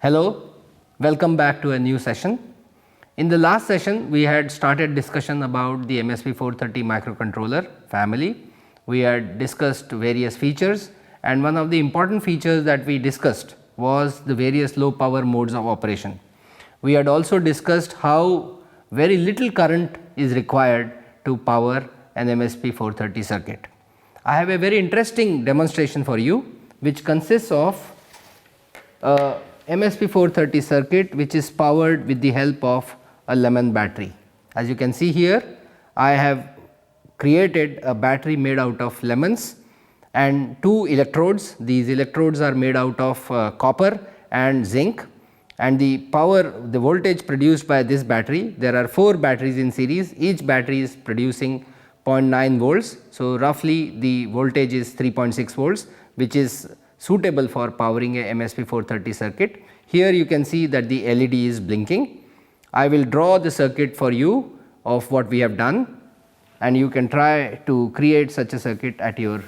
Hello, welcome back to a new session. In the last session, we had started discussion about the MSP430 microcontroller family. We had discussed various features, and one of the important features that we discussed was the various low power modes of operation. We had also discussed how very little current is required to power an MSP430 circuit. I have a very interesting demonstration for you, which consists of a MSP430 circuit which is powered with the help of a lemon battery. As you can see here, I have created a battery made out of lemons and two electrodes. These electrodes are made out of copper and zinc, and the voltage produced by this battery, there are 4 batteries in series, each battery is producing 0.9 volts. So, roughly the voltage is 3.6 volts, which is suitable for powering a MSP430 circuit. Here you can see that the LED is blinking. I will draw the circuit for you of what we have done, and you can try to create such a circuit at your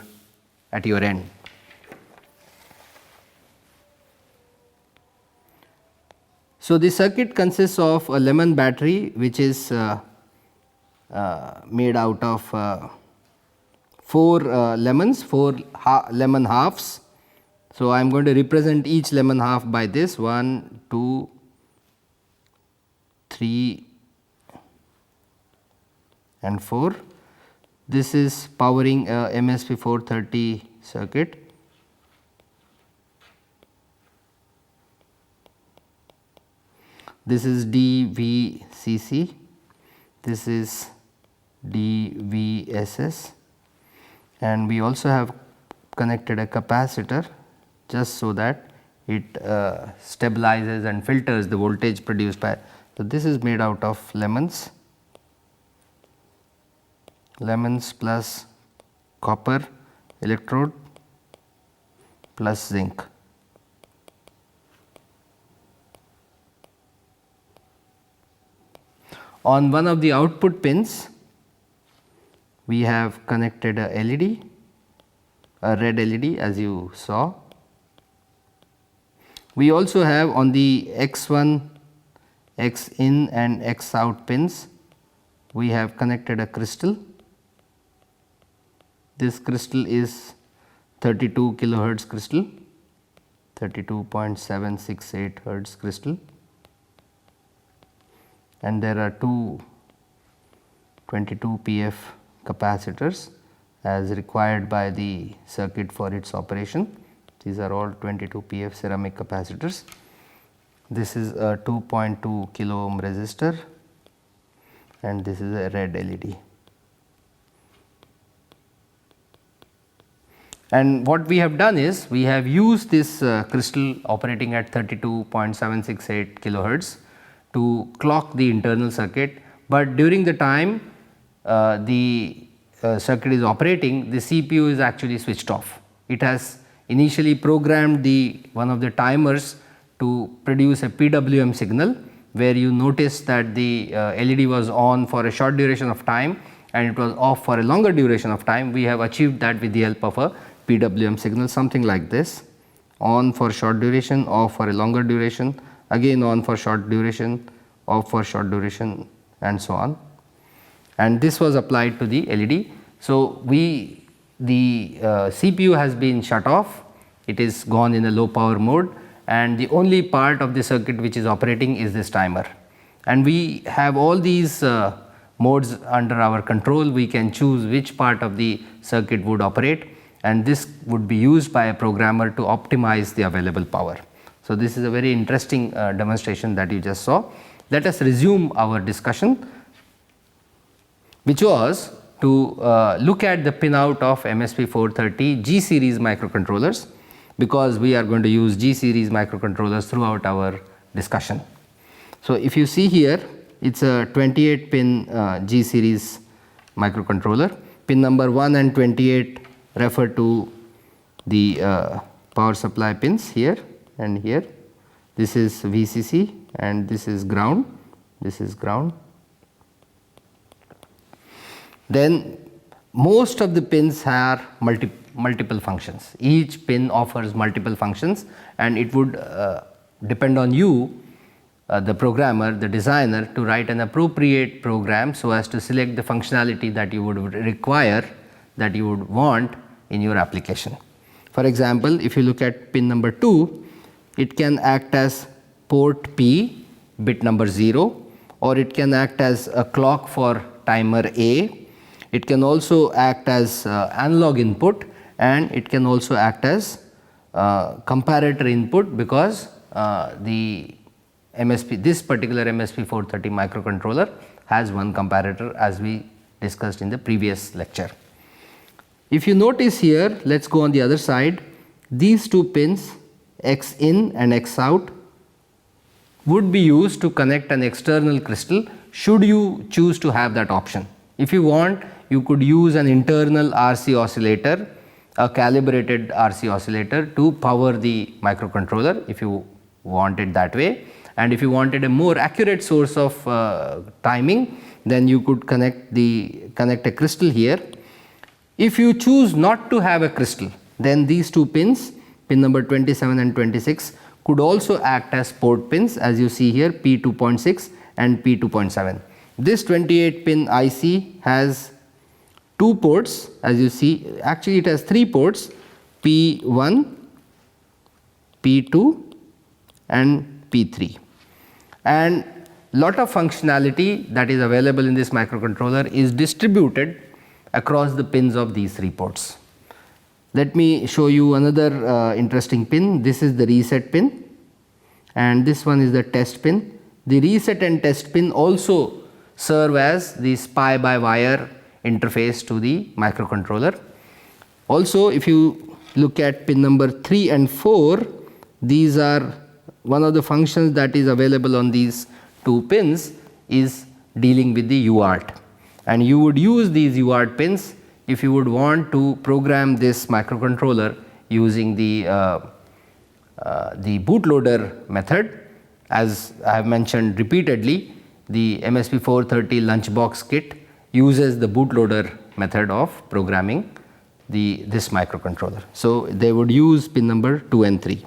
end. So, the circuit consists of a lemon battery which is made out of 4 lemons, 4 lemon halves. So, I am going to represent each lemon half by this 1, 2, 3 and 4. This is powering a MSP430 circuit. This is DVCC, this is DVSS, and we also have connected a capacitor just so that it stabilizes and filters the voltage produced by. So, this is made out of lemons plus copper electrode plus zinc. On one of the output pins, we have connected a LED, a red LED as you saw. We also have on the X1, X in and X out pins, we have connected a crystal. This crystal is 32 kilohertz crystal, 32.768 hertz crystal, and there are two 22 PF capacitors as required by the circuit for its operation. These are all 22 PF ceramic capacitors. This is a 2.2 kilo ohm resistor, and this is a red LED. And what we have done is we have used this crystal operating at 32.768 kilohertz to clock the internal circuit, but during the time the circuit is operating, the CPU is actually switched off. It has initially programmed one of the timers to produce a PWM signal, where you notice that the LED was on for a short duration of time and it was off for a longer duration of time. We have achieved that with the help of a PWM signal, something like this: on for short duration, off for a longer duration, again on for short duration, off for short duration, and so on. And this was applied to the LED. So, the CPU has been shut off, it is gone in a low power mode, and the only part of the circuit which is operating is this timer. And we have all these modes under our control. We can choose which part of the circuit would operate, and this would be used by a programmer to optimize the available power. So, this is a very interesting demonstration that you just saw. Let us resume our discussion, which was to look at the pinout of MSP430 G series microcontrollers, because we are going to use G series microcontrollers throughout our discussion. So, if you see here, it is a 28 pin G series microcontroller. Pin number 1 and 28 refer to the power supply pins here and here. This is VCC and this is ground, this is ground. Then most of the pins have multiple functions. Each pin offers multiple functions, and it would depend on you, the programmer, the designer, to write an appropriate program so as to select the functionality that you would require, that you would want in your application. For example, if you look at pin number 2, it can act as port P, bit number 0, or it can act as a clock for timer A. It can also act as analog input, and it can also act as comparator input, because this particular MSP430 microcontroller has one comparator, as we discussed in the previous lecture. If you notice here, let us go on the other side, these two pins X in and X out would be used to connect an external crystal, should you choose to have that option. If you want, you could use an internal RC oscillator, a calibrated RC oscillator, to power the microcontroller if you want it that way. And if you wanted a more accurate source of timing, then you could connect a crystal here. If you choose not to have a crystal, then these two pins, pin number 27 and 26, could also act as port pins, as you see here, P2.6 and P2.7. This 28 pin IC has 2 ports, as you see. Actually it has 3 ports, P1, P2 and P3, and lot of functionality that is available in this microcontroller is distributed across the pins of these 3 ports. Let me show you another interesting pin. This is the reset pin, and this one is the test pin. The reset and test pin also serve as the SPI by wire interface to the microcontroller. Also, if you look at pin number 3 and 4, these are one of the functions that is available on these 2 pins is dealing with the UART, and you would use these UART pins if you would want to program this microcontroller using the bootloader method. As I have mentioned repeatedly, the MSP430 lunchbox kit uses the bootloader method of programming this microcontroller. So they would use pin number 2 and 3.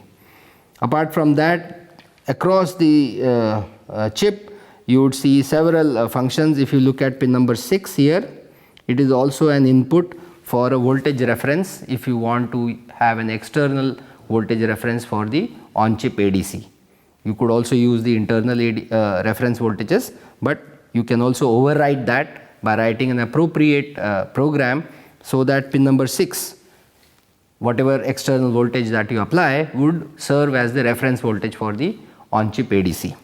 Apart from that, across the chip you would see several functions. If you look at pin number 6 here, it is also an input for a voltage reference if you want to have an external voltage reference for the on-chip ADC. You could also use the internal reference voltages, but you can also override that by writing an appropriate program so that pin number 6, whatever external voltage that you apply, would serve as the reference voltage for the on-chip ADC.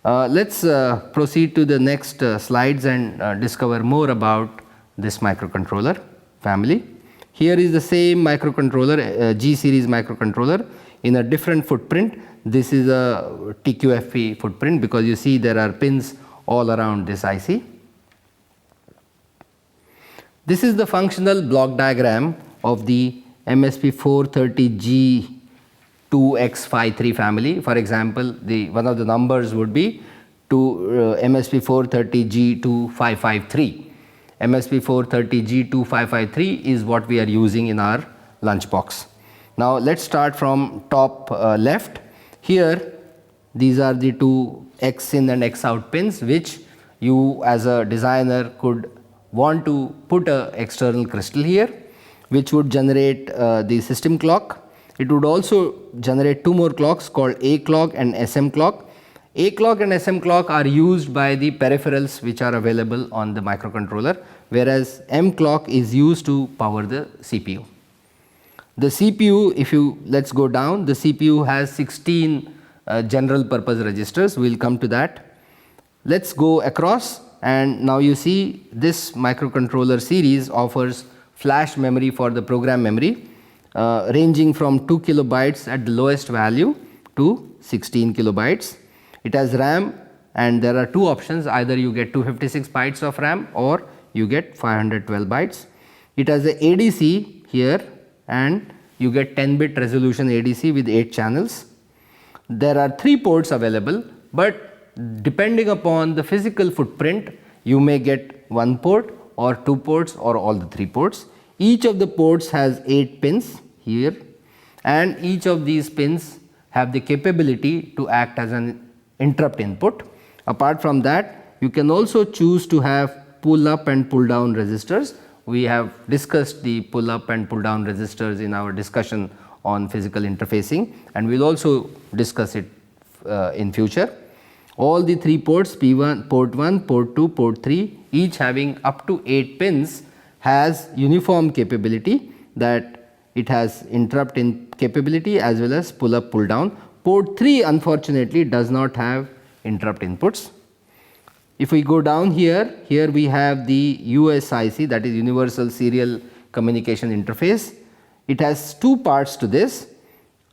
Let us proceed to the next slides and discover more about this microcontroller family. Here is the same microcontroller, G series microcontroller, in a different footprint. This is a TQFP footprint, because you see there are pins all around this IC. This is the functional block diagram of the MSP430G2X53 family. For example, one of the numbers would be MSP430G2553. MSP430G2553 is what we are using in our lunchbox. Now let us start from top left. Here these are the 2 X in and X out pins, which you as a designer could want to put a external crystal here, which would generate the system clock. It would also generate 2 more clocks called A clock and SM clock. A clock and SM clock are used by the peripherals which are available on the microcontroller, whereas M clock is used to power the CPU. The CPU, let us go down, the CPU has 16 general purpose registers. We will come to that. Let us go across, and now you see this microcontroller series offers flash memory for the program memory, ranging from 2 kilobytes at the lowest value to 16 kilobytes. It has RAM, and there are 2 options: either you get 256 bytes of RAM or you get 512 bytes. It has a ADC here, and you get 10-bit resolution ADC with 8 channels. There are 3 ports available, but depending upon the physical footprint, you may get 1 port or 2 ports or all the 3 ports. Each of the ports has 8 pins here, and each of these pins have the capability to act as an interrupt input. Apart from that, you can also choose to have pull up and pull down resistors. We have discussed the pull up and pull down resistors in our discussion on physical interfacing, and we will also discuss it in future. All the 3 ports, P1, port 1, port 2, port 3, each having up to 8 pins, has uniform capability, that it has interrupt in capability as well as pull up pull down. Port 3 unfortunately does not have interrupt inputs. If we go down here, here we have the USIC, that is Universal Serial Communication Interface. It has 2 parts to this,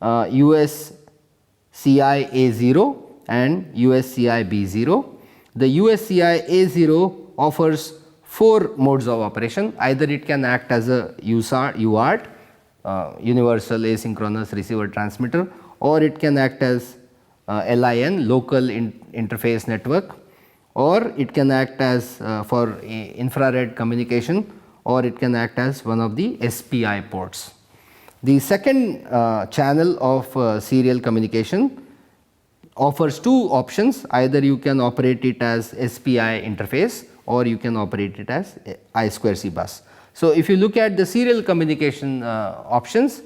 USCI A0 and USCI B0. The USCI A0 offers 4 modes of operation. Either it can act as a UART, Universal Asynchronous Receiver Transmitter, or it can act as LIN, Local Interface Network, or it can act as for infrared communication, or it can act as one of the SPI ports. The second channel of serial communication offers 2 options. Either you can operate it as SPI interface, or you can operate it as I2C bus. So, if you look at the serial communication options,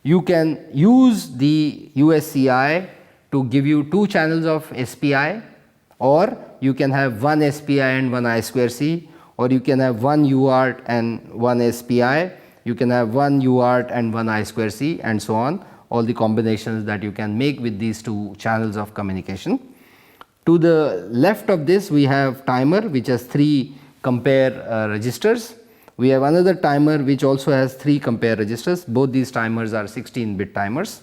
you can use the USCI to give you 2 channels of SPI, or you can have 1 SPI and 1 I2C, or you can have 1 UART and 1 SPI, you can have 1 UART and 1 I2C, and so on, all the combinations that you can make with these 2 channels of communication. To the left of this, we have timer which has 3 compare registers. We have another timer which also has 3 compare registers. Both these timers are 16-bit timers.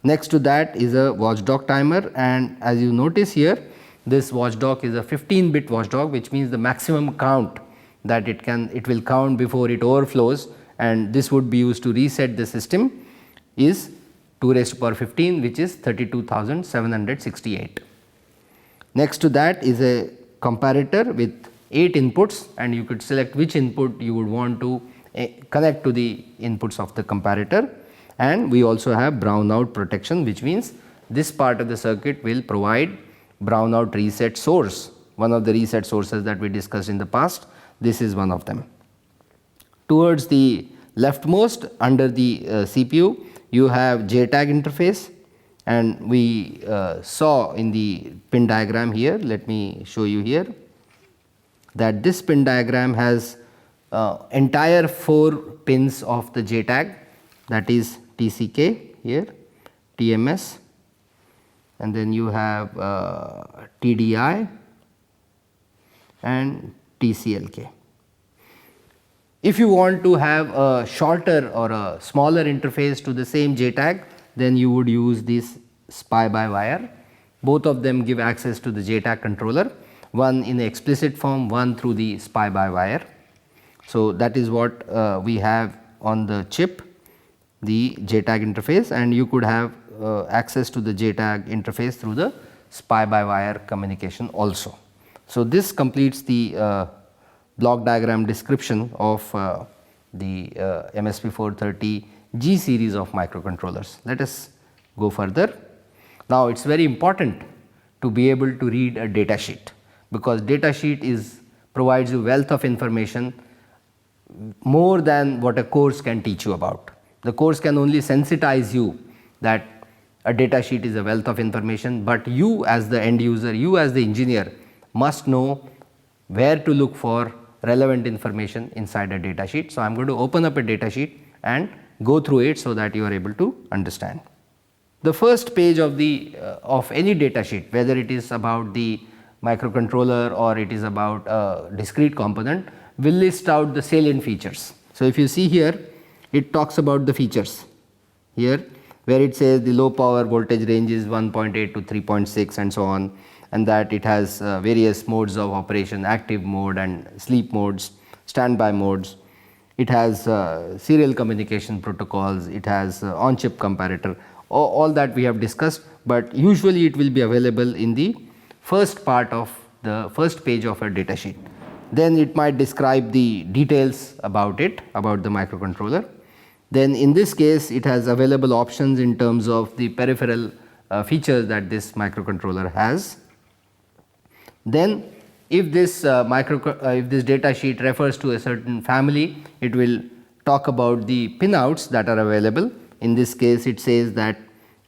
Next to that is a watchdog timer, and as you notice here, this watchdog is a 15-bit watchdog, which means the maximum count that it will count before it overflows, and this would be used to reset the system, is 2 raised to power 15, which is 32,768. Next to that is a comparator with 8 inputs, and you could select which input you would want to connect to the inputs of the comparator. And we also have brownout protection, which means this part of the circuit will provide brownout reset source, one of the reset sources that we discussed in the past. This is one of them. Towards the leftmost under the CPU, you have JTAG interface, and we saw in the pin diagram here, let me show you here, that this pin diagram has entire 4 pins of the JTAG, that is TCK here, TMS, and then you have TDI and TCLK. If you want to have a shorter or a smaller interface to the same JTAG, then you would use this SPI by wire. Both of them give access to the JTAG controller, one in the explicit form, one through the SPI by wire. So, that is what we have on the chip, the JTAG interface, and you could have access to the JTAG interface through the SPI by wire communication also. So, this completes the block diagram description of the MSP430 G series of microcontrollers. Let us go further. Now, it is very important to be able to read a data sheet, because data sheet provides you wealth of information more than what a course can teach you about. The course can only sensitize you that a data sheet is a wealth of information, but you as the end user, you as the engineer must know where to look for relevant information inside a data sheet. So, I am going to open up a data sheet and go through it so that you are able to understand. The first page of any data sheet, whether it is about the microcontroller or it is about a discrete component, will list out the salient features. So, if you see here, it talks about the features here, where it says the low power voltage range is 1.8 to 3.6 and so on, and that it has various modes of operation, active mode and sleep modes, standby modes. It has serial communication protocols, it has on chip comparator, all that we have discussed, but usually it will be available in the first part of the first page of a data sheet. Then it might describe the details about it, about the microcontroller. Then in this case, it has available options in terms of the peripheral features that this microcontroller has. Then if this if this data sheet refers to a certain family, it will talk about the pinouts that are available. In this case, it says that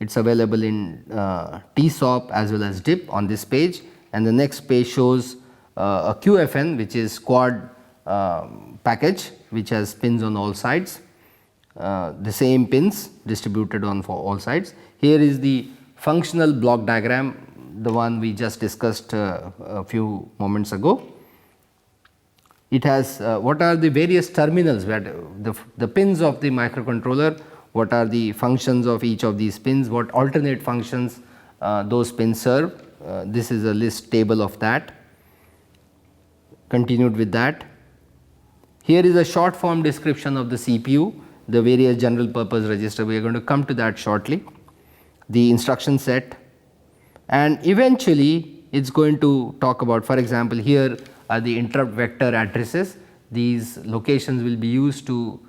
it is available in TSOP as well as DIP on this page, and the next page shows a QFN, which is quad package, which has pins on all sides, the same pins distributed on for all sides. Here is the functional block diagram, the one we just discussed a few moments ago. It has what are the various terminals, where the pins of the microcontroller, what are the functions of each of these pins, what alternate functions those pins serve. This is a list table of that. Continued with that, here is a short form description of the CPU, the various general purpose register. We are going to come to that shortly, the instruction set, and eventually it is going to talk about, for example, here are the interrupt vector addresses. These locations will be used to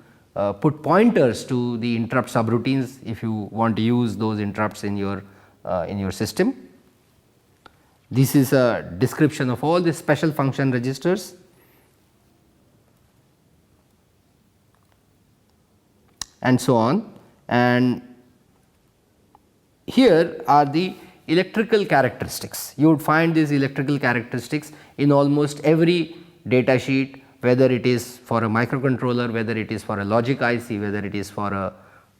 put pointers to the interrupt subroutines if you want to use those interrupts in your system. This is a description of all the special function registers, and so on. And here are the electrical characteristics. You would find these electrical characteristics in almost every data sheet, whether it is for a microcontroller, whether it is for a logic IC, whether it is for a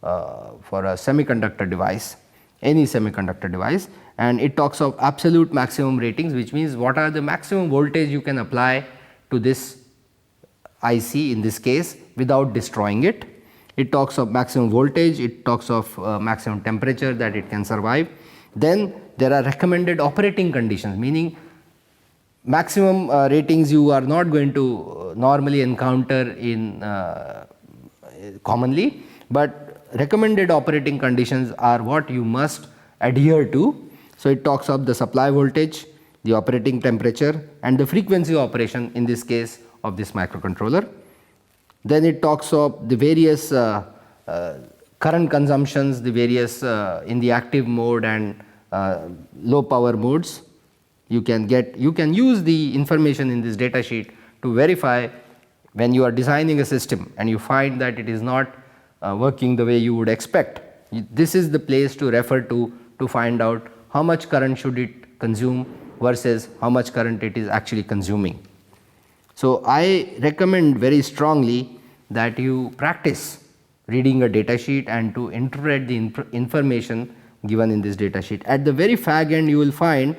semiconductor device, any semiconductor device. And it talks of absolute maximum ratings, which means what are the maximum voltage you can apply to this IC in this case without destroying it. It talks of maximum voltage, it talks of maximum temperature that it can survive. Then there are recommended operating conditions, meaning maximum ratings you are not going to normally encounter in commonly, but recommended operating conditions are what you must adhere to. So, it talks of the supply voltage, the operating temperature, and the frequency of operation in this case of this microcontroller. Then it talks of the various current consumptions, the various in the active mode and low power modes. You can use the information in this data sheet to verify when you are designing a system and you find that it is not working the way you would expect. This is the place to refer to find out how much current should it consume versus how much current it is actually consuming. So, I recommend very strongly that you practice reading a data sheet and to interpret the information given in this data sheet. At the very fag end, you will find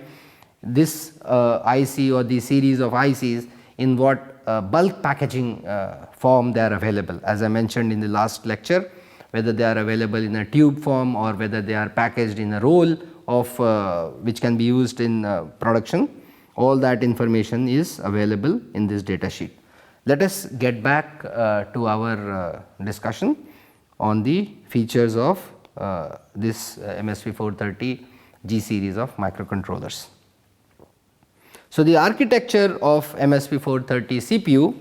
this IC or the series of ICs in what bulk packaging form they are available. As I mentioned in the last lecture, whether they are available in a tube form or whether they are packaged in a roll of which can be used in production, all that information is available in this data sheet. Let us get back to our discussion on the features of this MSP430 G series of microcontrollers. So, the architecture of MSP430 CPU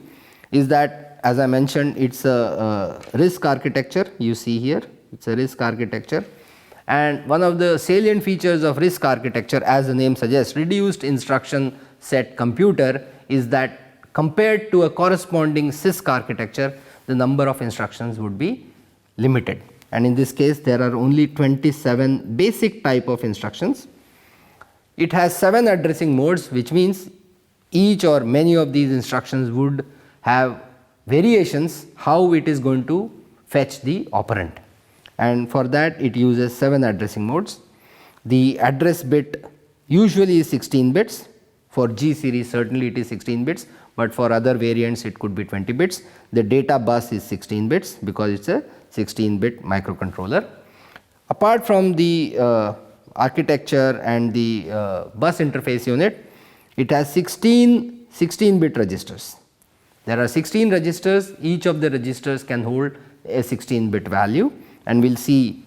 is that, as I mentioned, it is a RISC architecture. You see here it is a RISC architecture, and one of the salient features of RISC architecture, as the name suggests, reduced instruction set computer, is that compared to a corresponding CISC architecture, the number of instructions would be limited, and in this case there are only 27 basic type of instructions. It has 7 addressing modes, which means each or many of these instructions would have variations how it is going to fetch the operand, and for that it uses 7 addressing modes. The address bit usually is 16 bits. For G series certainly it is 16 bits, but for other variants it could be 20 bits. The data bus is 16 bits because it is a 16 bit microcontroller. Apart from the architecture and the bus interface unit, it has 16 bit registers. There are 16 registers, each of the registers can hold a 16 bit value, and we will see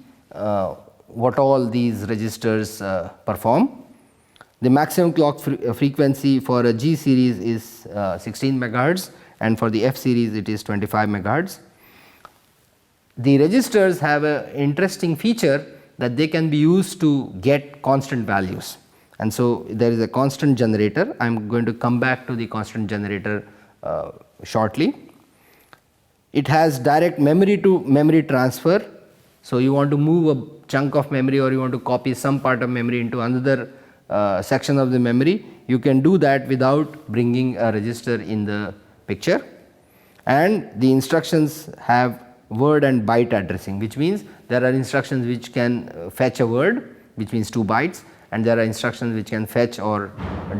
what all these registers perform. The maximum clock frequency for a G series is 16 megahertz, and for the F series it is 25 megahertz. The registers have an interesting feature that they can be used to get constant values. And so there is a constant generator. I am going to come back to the constant generator shortly. It has direct memory to memory transfer. So you want to move a chunk of memory, or you want to copy some part of memory into another section of the memory, you can do that without bringing a register in the picture. And the instructions have word and byte addressing, which means there are instructions which can fetch a word, which means 2 bytes, and there are instructions which can fetch or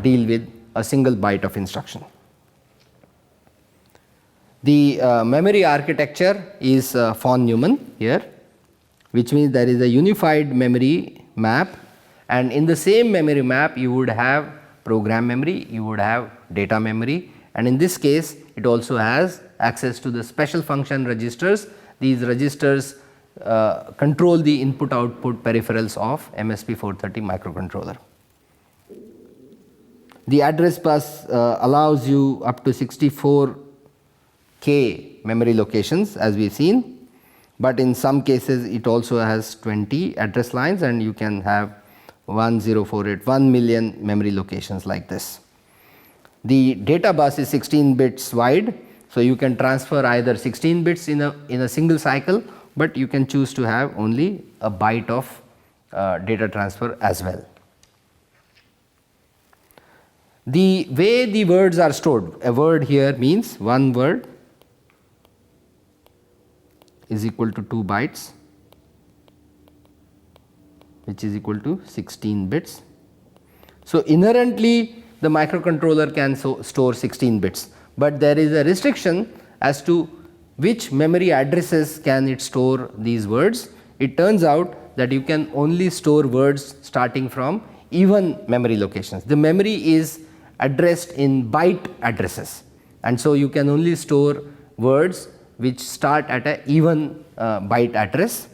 deal with a single byte of instruction. The memory architecture is von Neumann here, which means there is a unified memory map, and in the same memory map you would have program memory, you would have data memory, and in this case it also has access to the special function registers. These registers control the input output peripherals of MSP 430 microcontroller. The address bus allows you up to 64K memory locations, as we have seen, but in some cases it also has 20 address lines, and you can have 1048 1 million memory locations like this. The data bus is 16 bits wide, so you can transfer either 16 bits in a single cycle, but you can choose to have only a byte of data transfer as well. The way the words are stored, a word here means one word is equal to 2 bytes, which is equal to 16 bits. So inherently the microcontroller can store 16 bits, but there is a restriction as to which memory addresses can it store these words. It turns out that you can only store words starting from even memory locations. The memory is addressed in byte addresses, and so you can only store words which start at a even byte address.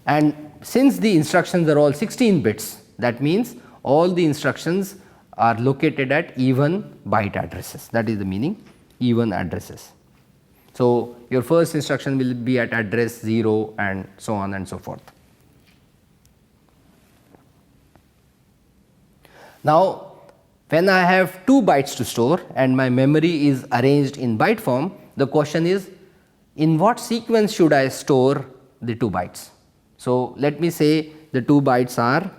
And since the instructions are all 16 bits, that means all the instructions are located at even byte addresses. That is the meaning, even addresses. So your first instruction will be at address 0 and so on and so forth. Now when I have 2 bytes to store and my memory is arranged in byte form, the question is, in what sequence should I store the 2 bytes? So let me say the 2 bytes are,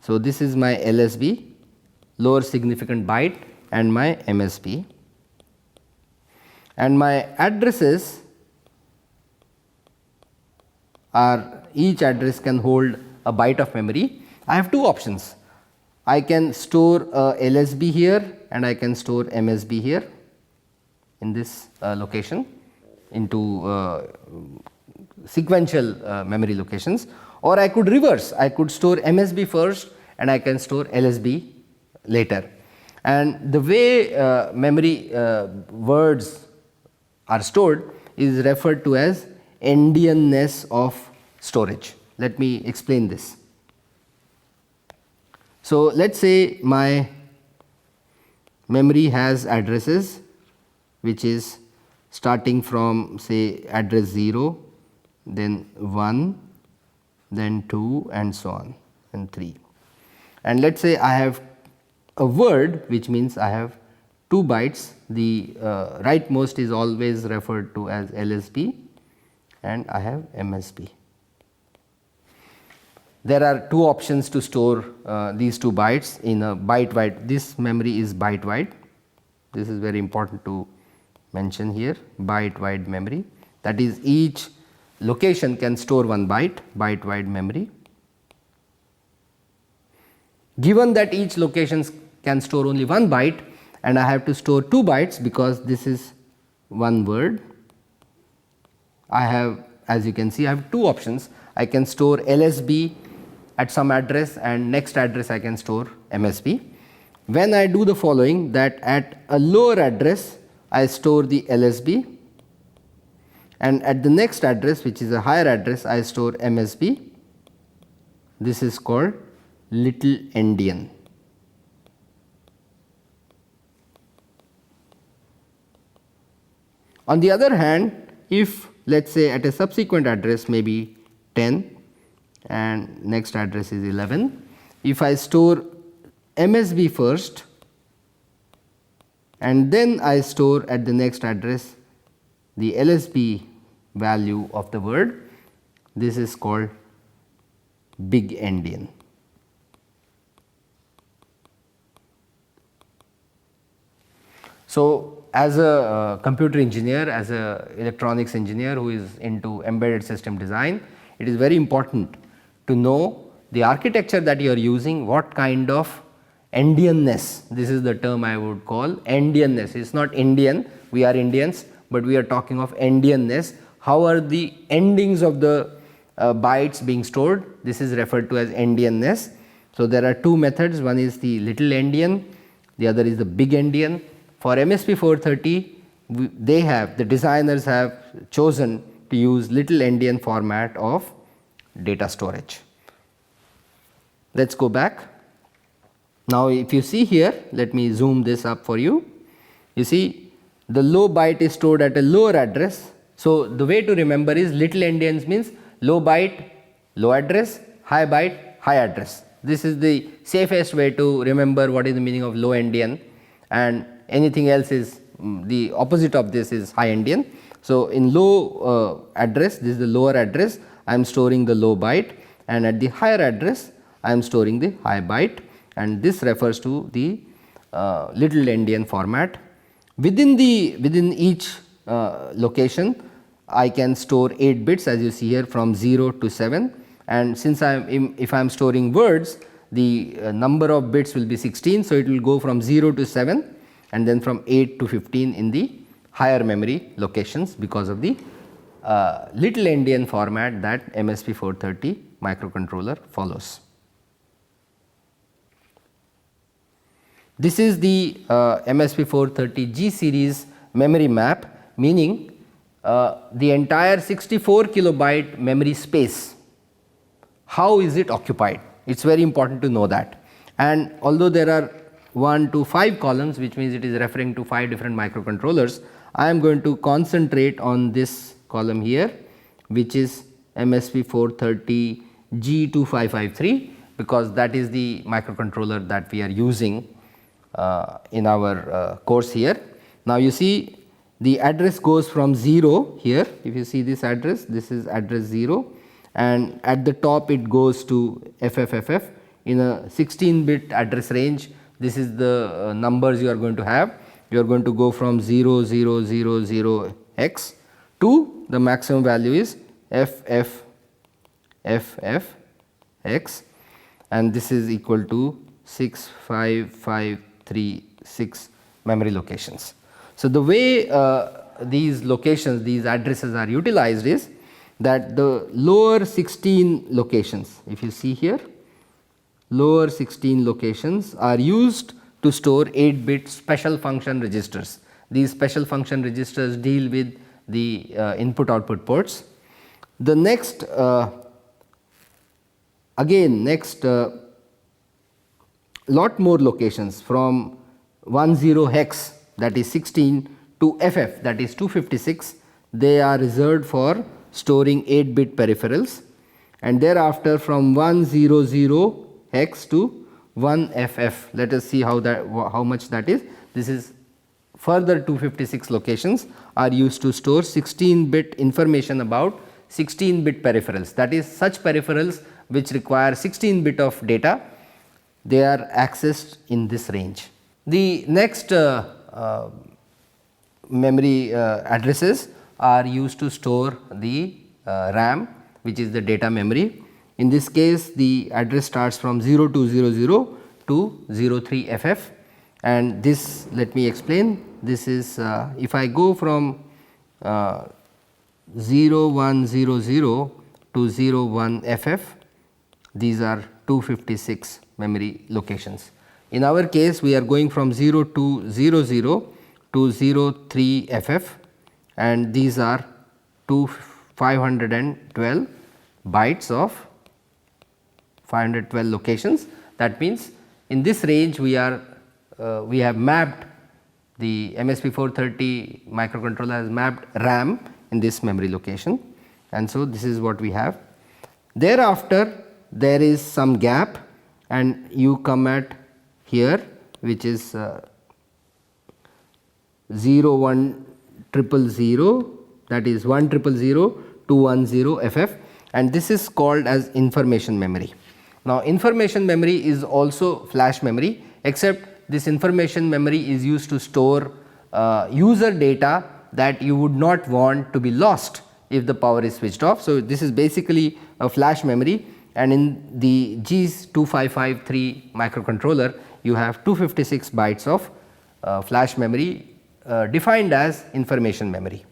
so this is my LSB, lower significant byte, and my MSB, and my addresses are, each address can hold a byte of memory. I have 2 options. I can store LSB here and I can store MSB here in this location into sequential memory locations, or I could reverse. I could store MSB first and I can store LSB later. And the way memory words are stored is referred to as endianness of storage. Let me explain this. So let us say my memory has addresses which is starting from, say, address 0, then 1, then 2 and so on, and 3. And let us say I have a word, which means I have 2 bytes. The rightmost is always referred to as LSB, and I have MSB. There are 2 options to store these 2 bytes in a byte wide. This memory is byte wide. This is very important to mention here, byte wide memory. That is, each location can store 1 byte, byte wide memory. Given that each location can store only 1 byte and I have to store 2 bytes because this is 1 word, I have, as you can see, I have 2 options. I can store LSB at some address and next address I can store MSB. When I do the following, that at a lower address I store the LSB, and at the next address, which is a higher address, I store MSB. This is called little endian. On the other hand, if let us say at a subsequent address maybe 10 and next address is 11. If I store MSB first and then I store at the next address the LSB value of the word, this is called big endian. So, as a computer engineer, as a electronics engineer who is into embedded system design, it is very important to know the architecture that you are using, what kind of endianness, this is the term I would call endianness. It is not Indian, we are Indians, but we are talking of endianness. How are the endings of the bytes being stored? This is referred to as endianness. So, there are two methods, one is the little endian, the other is the big endian. For MSP 430, the designers have chosen to use little endian format of data storage. Let us go back. Now, if you see here, let me zoom this up for you. You see the low byte is stored at a lower address. So, the way to remember is little endians means low byte, low address, high byte, high address. This is the safest way to remember what is the meaning of low endian, and anything else is the opposite of this is high endian. So, in low address, this is the lower address, I am storing the low byte, and at the higher address I am storing the high byte, and this refers to the little endian format. Within each location I can store 8 bits, as you see here, from 0 to 7, and since if I am storing words, the number of bits will be 16. So, it will go from 0 to 7 and then from 8 to 15 in the higher memory locations because of the little endian format that MSP 430 microcontroller follows. This is the MSP 430 G series memory map, meaning the entire 64 kilobyte memory space, how is it occupied? It is very important to know that. And although there are 1 to 5 columns, which means it is referring to 5 different microcontrollers, I am going to concentrate on this column here, which is MSP 430 G2553, because that is the microcontroller that we are using in our course here. Now, you see the address goes from 0 here, if you see this address, this is address 0, and at the top it goes to FFFF in a 16 bit address range. This is the numbers you are going to have. You are going to go from 0000x to the maximum value is FFFFX, and this is equal to 65536 memory locations. So, the way these locations, these addresses are utilized is that the lower 16 locations, if you see here, lower 16 locations are used to store 8 bit special function registers. These special function registers deal with the input output ports. The next lot more locations from 10 hex, that is 16, to FF, that is 256, they are reserved for storing 8 bit peripherals, and thereafter from 100 hex to 1FF. Let us see how much that is. This is further 256 locations are used to store 16 bit information about 16 bit peripherals, that is such peripherals which require 16 bit of data, they are accessed in this range. The next memory addresses are used to store the RAM, which is the data memory. In this case, the address starts from 0200 to 03FF, and this, let me explain, this is if I go from 0100 to 01FF, these are 256 memory locations. In our case, we are going from 0200 to 03FF, and these are 512 bytes of 512 locations. That means, in this range we have mapped, the MSP 430 microcontroller has mapped RAM in this memory location, and so this is what we have. Thereafter there is some gap and you come at here, which is 01000, that is 1000 FF, and this is called as information memory. Now information memory is also flash memory, except this information memory is used to store user data that you would not want to be lost if the power is switched off. So this is basically a flash memory, and in the G2553 microcontroller you have 256 bytes of flash memory defined as information memory.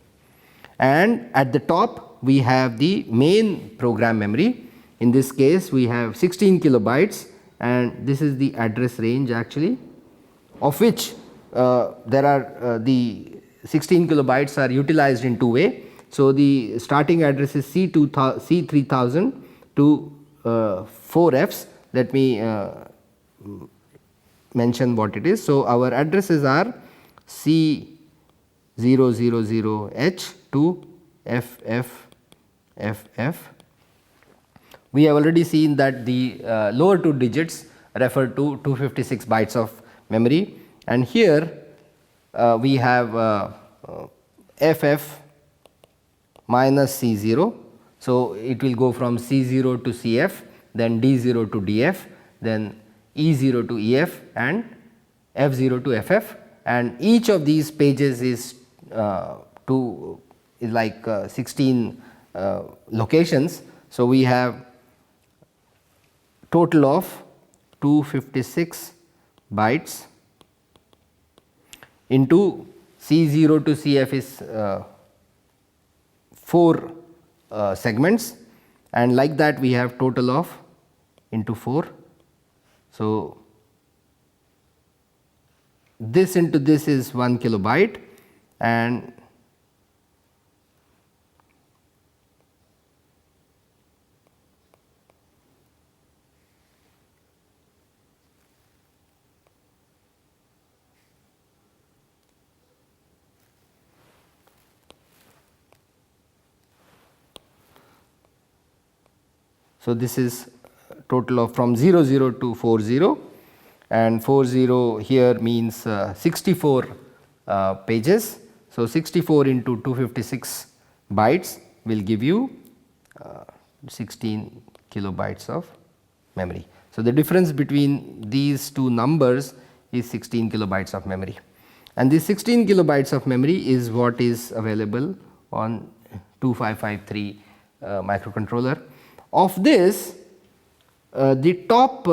And at the top we have the main program memory. In this case we have 16 kilobytes, and this is the address range actually, of which there are the 16 kilobytes are utilized in two ways. So the starting address is C3000 to 4Fs. Let me mention what it is. So our addresses are C000H to FFFF. We have already seen that the lower two digits refer to 256 bytes of memory, and here we have FF minus C0. So it will go from C0 to CF, then D0 to DF, then E0 to EF, and F0 to FF, and each of these pages is like 16 locations. So we have total of 256 bytes into C0 to CF is 4 segments, and like that we have total of into 4. So this into this is 1 kilobyte, and so this is total of from 00 to 40, and 40 here means 64 pages. So 64 into 256 bytes will give you 16 kilobytes of memory. So the difference between these two numbers is 16 kilobytes of memory, and this 16 kilobytes of memory is what is available on 2553 microcontroller. Of this, the top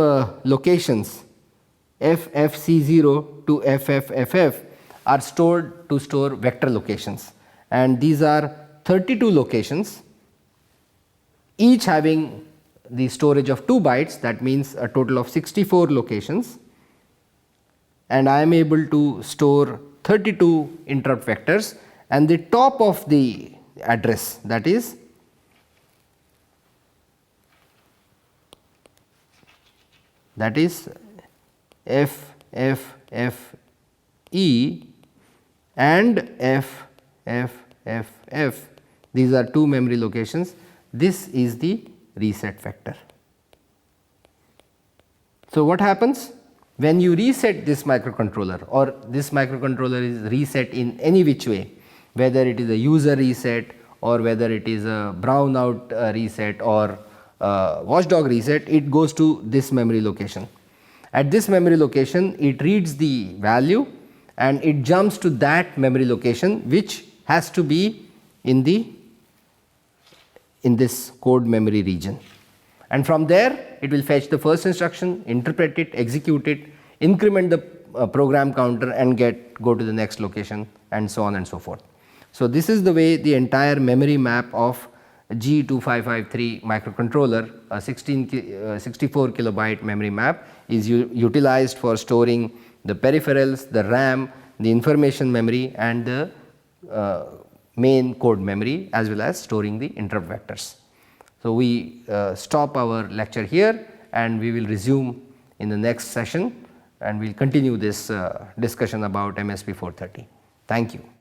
locations FFC0 to FFFF are stored to store vector locations, and these are 32 locations, each having the storage of 2 bytes, that means a total of 64 locations, and I am able to store 32 interrupt vectors, and the top of the address, that is FFFE and FFFF, these are 2 memory locations. This is the reset vector. So what happens when you reset this microcontroller, or this microcontroller is reset in any which way, whether it is a user reset or whether it is a brownout reset or watchdog reset, it goes to this memory location. At this memory location it reads the value and it jumps to that memory location, which has to be in this code memory region, and from there it will fetch the first instruction, interpret it, execute it, increment the program counter and go to the next location, and so on and so forth. So this is the way the entire memory map of G2553 microcontroller, a 64 kilobyte memory map, is utilized for storing the peripherals, the RAM, the information memory, and the main code memory, as well as storing the interrupt vectors. So we stop our lecture here, and we will resume in the next session, and we will continue this discussion about MSP 430. Thank you.